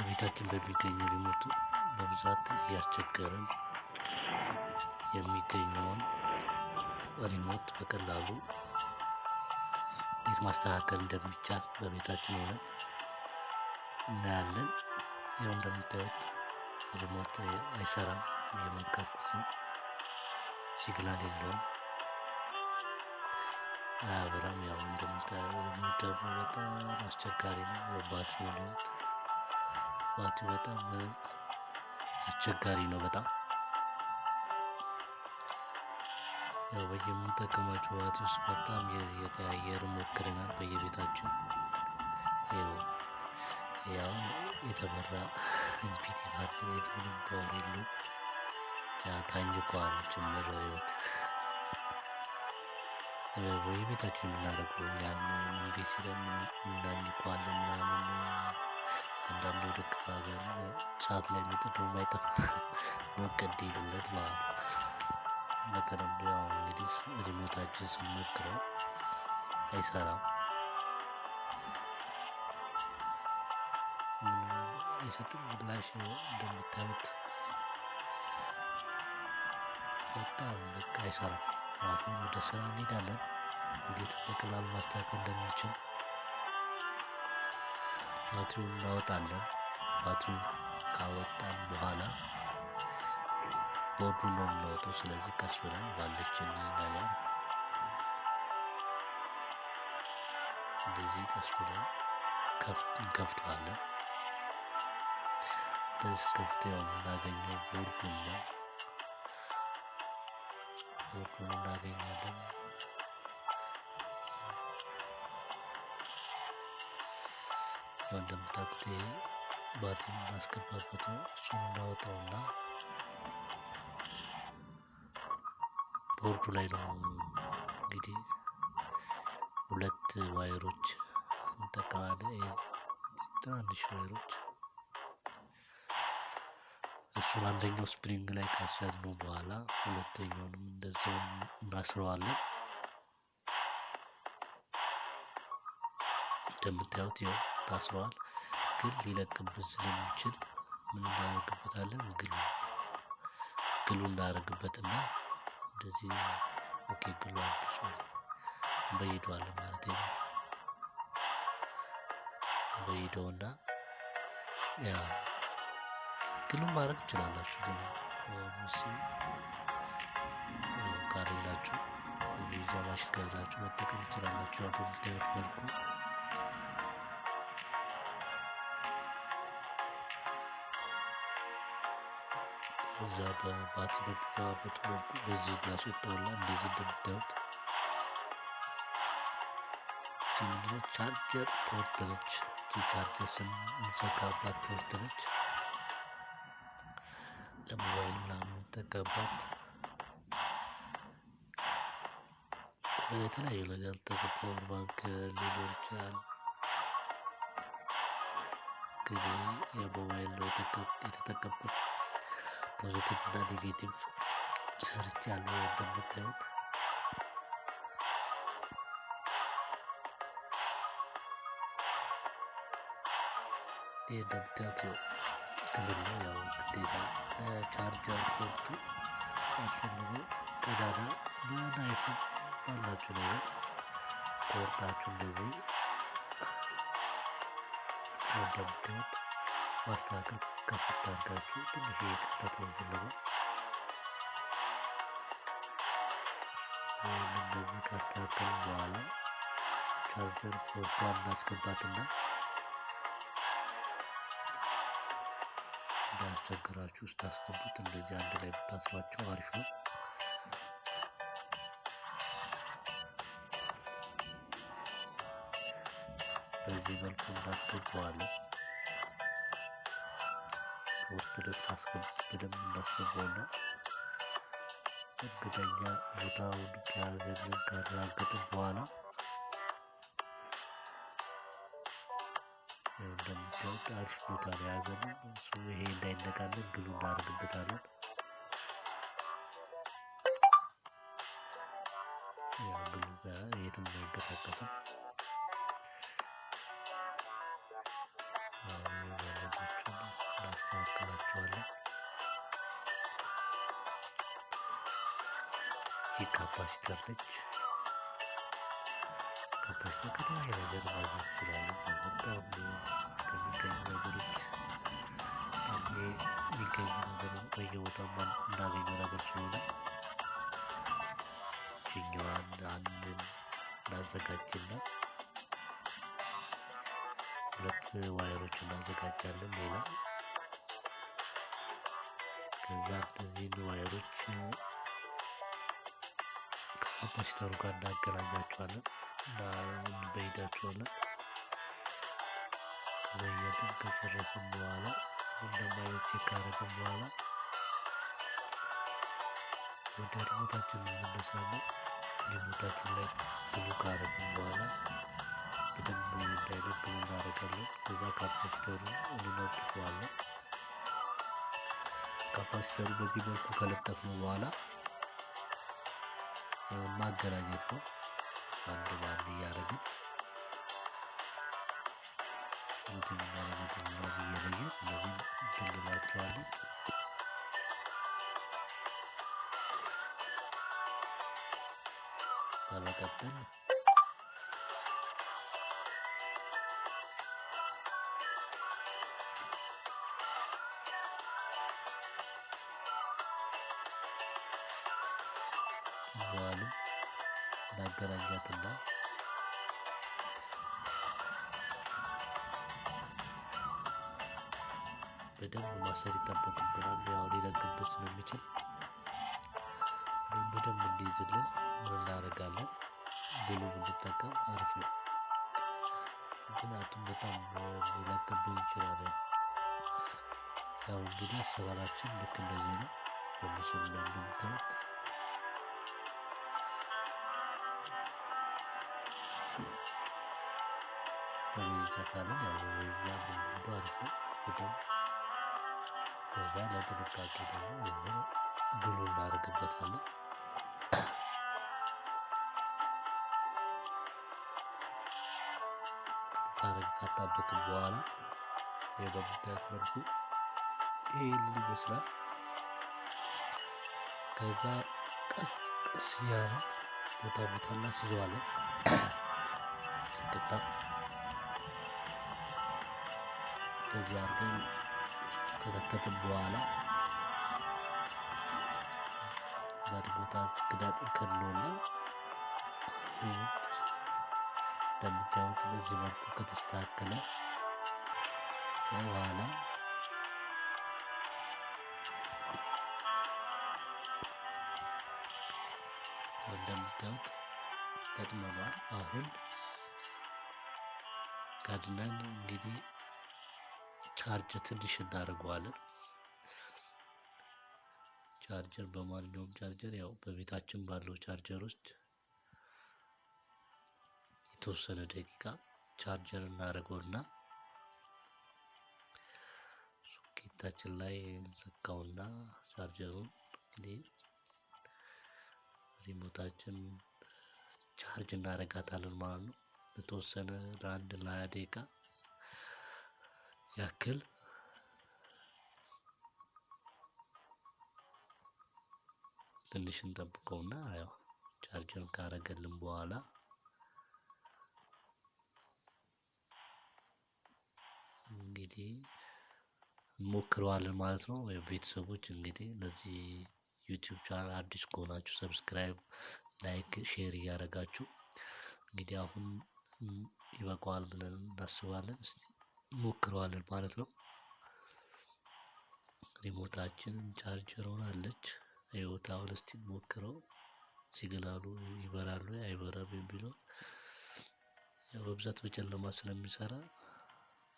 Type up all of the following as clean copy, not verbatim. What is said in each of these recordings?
በቤታችን በሚገኙ ሪሞት በብዛት እያስቸገረን የሚገኘውን ሪሞት በቀላሉ እንዴት ማስተካከል እንደሚቻል በቤታችን ሆነን እናያለን። ይኸው እንደምታዩት ሪሞት አይሰራም፣ እየሞከርኩት ነው። ሲግናል የለውም፣ አያበራም። ያው እንደምታየው ሪሞት ደግሞ በጣም አስቸጋሪ ነው። የባትሪው ሁኔታ ባትሪው በጣም አስቸጋሪ ነው። በጣም ያው በየምንጠቀማቸው ባትሪ ውስጥ በጣም የቀያየርን ሞክረናል በየቤታችን። ያው የተበራ ኢምፒቲ ባትሪ ምንም ፓወር የለውም። ያ ታኝኳል ጭምር ህይወት በየቤታችን የምናደርገው ያንን እምቢ ሲለን እናኝኳለን ምናምን። አንዳንዱ ወደ ሀገር ሰዓት ላይ የሚጥደው ማይጠፋ ሞቅ እንዲልለት ማለት ነው። በተለምዶ ያው እንግዲህ ሪሞታችን ስንሞክረው አይሰራም፣ አይሰጥም ምላሽ። እንደምታዩት በጣም በቃ አይሰራም። አሁን ወደ ስራ እንሄዳለን፣ እንዴት በቀላሉ ማስተካከል እንደምንችል። ባትሪውን እናወጣለን። ባትሪውን ካወጣን በኋላ ቦርዱን ነው የምናወጣው። ስለዚህ ቀስ ብለን ባለችን ነገር እንደዚህ ቀስ ብለን እንከፍተዋለን። እንደዚህ ከፍተው የምናገኘው ቦርዱን ነው። ቦርዱን እናገኛለን። ያው እንደምታውቁት ይሄ ባትሪ የምናስገባበት ነው። እሱን እናወጣውና ቦርዱ ላይ ነው እንግዲህ ሁለት ዋየሮች እንጠቀማለን፣ ትናንሽ ዋየሮች። እሱን አንደኛው ስፕሪንግ ላይ ካሰርነው በኋላ ሁለተኛውንም እንደዛው እናስረዋለን። እንደምታዩት ይኸው ታስረዋል። ግን ሊለቅብን ስለሚችል ምን እናደርግበታለን? ግሉ እናደርግበትና እንደዚህ ግሉ እንበይደዋለን ማለት ነው። እንበይደውና ያ ግሉ ማድረግ ትችላላችሁ። ግን ካሌላችሁ ቪዛ ማሽን ከሌላችሁ መጠቀም ትችላላችሁ። ያው በምታዩት መልኩ እዛ በባትሪ በሚገባበት መልኩ በዚህ ላስወጣውና እንደዚህ እንደምታዩት ምንድነው ቻርጀር ፖርት ነች። ቻርጀር ስንሰካባት ፖርት ነች። ለሞባይል ምናምን የምንጠቀምባት የተለያዩ ነገር ፓወር ባንክ ሊኖር ይችላል። ግን የሞባይል ነው የተጠቀምኩት። ፖዚቲቭ እና ኔጌቲቭ ሰርች ያለው እንደምታዩት ይህ እንደምታዩት ክፍል ነው። ያው ግዴታ ለቻርጀር ፖርቱ ያስፈልገው ቀዳዳ ምን አይፎን ባላችሁ ነገር ፖርታችሁ እንደዚህ እንደምታዩት ማስተካከል ከፈት አድርጋችሁ ትንሽ ክፍተት ነው የሚፈልገው። እንደዚህ ካስተካከልን በኋላ ቻርጀር ፖርቷን እናስገባትና እንዳያስቸግራችሁ ውስጥ ታስገቡት። እንደዚህ አንድ ላይ ብታስሯቸው አሪፍ ነው። በዚህ መልኩ እናስገባዋለን። ከውስጥ ድረስ በደንብ እናስገባውና እርግጠኛ ቦታውን ከያዘልን ካረጋገጥን በኋላ እንደምታዩት አሪፍ ቦታ ነው የያዘልን። እሱ ይሄ እንዳይነቃለን ግሉ እናደርግበታለን። ያው ግሉ ጋር የትም አይንቀሳቀስም። ገመዶቹን ካፓሲተር ነች። ካፓሲተር ከተለያየ ነገር ማግኘት እንችላለን። በጣም ከሚገኙ ነገሮች በጣም የሚገኝ ነገር በየቦታው እንዳገኘው ነገር ስለሆነ ችኛዋን አንድን እናዘጋጅና 2 ዋየሮች እናዘጋጃለን። ሌላ ከዛ እነዚህን ዋየሮች ከካፓሲተሩ ጋር እናገናኛቸዋለን እና እንበይዳቸዋለን። ከበየድን ከጨረስን በኋላ እንደማየው ቼክ ካደረግን በኋላ ወደ ሪሞታችን እንመለሳለን። ሪሞታችን ላይ ግሉ ካደረግን በኋላ በደንብ እንዳይለቅ ግሉ እናደርጋለን። ከዛ ካፓሲተሩ እንለጥፈዋለን። ካፓሲተሩ በዚህ መልኩ ከለጠፍነው በኋላ ማገናኘት ነው። አንድ ባንድ እያደረግን ሩቲን እናደርገት ነው እየለየን እነዚህን እንላቸዋለን። በመቀጠል ችኛዋንም እናገናኛትና በደንብ ማሰር ይጠበቅብናል። ያው ሊለቅብን ስለሚችል በደንብ እንዲይዝልን ምን እናደርጋለን? ግሉ ብንጠቀም አሪፍ ነው። ምክንያቱም በጣም ሊለቅብን ይችላል። ያው እንግዲህ አሰራራችን ልክ እንደዚህ ነው። በምስሉ ላይ እንደምታዩት በመይጃ ካለን ያው በመይጃ ብንሄደው አሪፍ ነው በደንብ። ከዛ ለጥንቃቄ ደግሞ ግሉ እናደርግበታለን። ካጣበቅን በኋላ በምታዩት መልኩ ይሄንን ይመስላል። ከዛ ቀስ እያልን ቦታ እናስይዘዋለን። ቅጣ እንደዚህ አድርገን ውስጥ ከከተትን በኋላ በሪሞታችን ክዳን እንከድነውና እንደምታዩት በዚህ መልኩ ከተስተካከለ በኋላ እንደምታዩት ገጥመናል። አሁን ከድነን እንግዲህ ቻርጅ ትንሽ እናደርገዋለን። ቻርጀር በማንኛውም ቻርጀር ያው በቤታችን ባለው ቻርጀር ውስጥ የተወሰነ ደቂቃ ቻርጀር እናደርገውና ሶኬታችን ላይ እንሰካውና ቻርጀሩን እንግዲህ ሪሞታችን ቻርጅ እናደርጋታለን ማለት ነው። የተወሰነ ለአንድ ለ20 ደቂቃ ያክል ትንሽ እንጠብቀውና ያው ቻርጀር ካረገልን በኋላ እንግዲህ እንሞክረዋለን ማለት ነው። ቤተሰቦች እንግዲህ ለዚህ ዩቲዩብ ቻናል አዲስ ከሆናችሁ ሰብስክራይብ፣ ላይክ፣ ሼር እያደረጋችሁ እንግዲህ አሁን ይበቃዋል ብለን እናስባለን። እስቲ እንሞክረዋለን ማለት ነው። ሪሞታችን ቻርጀር ሆናለች። ይኸውት አሁን እስቲ እንሞክረው። ሲግናሉ ይበራሉ አይበራም የሚለው ያው በብዛት በጨለማ ስለሚሰራ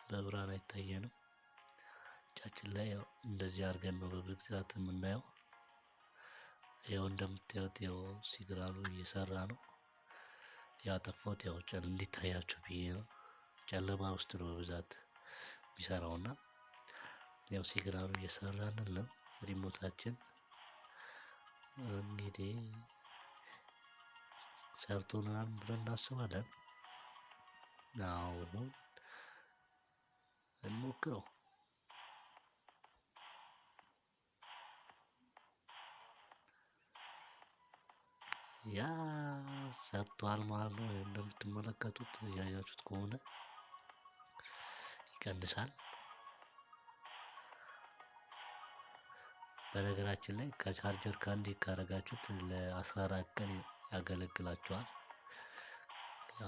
በብርሃን አይታየንም። እጃችን ላይ ያው እንደዚህ አድርገን ነው በብዛት የምናየው። ያው እንደምታዩት ያው ሲግናሉ እየሰራ ነው። ያጠፋሁት ያው እንዲታያችሁ ብዬ ነው። ጨለማ ውስጥ ነው በብዛት የሚሰራውና ያው ሲግናሉ እየሰራልን ነው። ሪሞታችን እንግዲህ ሰርቶናል ብለን እናስባለን። አሁን እንሞክረው። ያ ሰርቷል ማለት ነው። እንደምትመለከቱት እያያችሁት ከሆነ ይቀንሳል። በነገራችን ላይ ከቻርጀር ከአንዴ ካረጋችሁት ለ14 ቀን ያገለግላችኋል።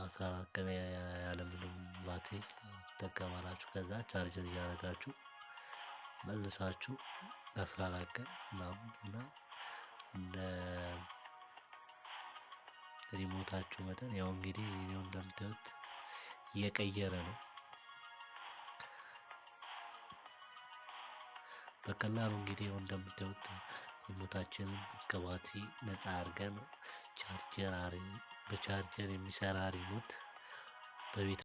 14 ቀን ያለምንም ባትሪ ትጠቀማላችሁ። ከዛ ቻርጀር እያደረጋችሁ መልሳችሁ 14 ቀን ምናምን እና እንደ ሪሞታችሁ መጠን ያው እንግዲህ ይሄው እንደምታዩት እየቀየረ ነው። በቀላሉ እንግዲህ ያው እንደምታዩት ሪሞታችንን ከባትሪ ነፃ አድርገን በቻርጀር የሚሰራ ሪሞት በቤት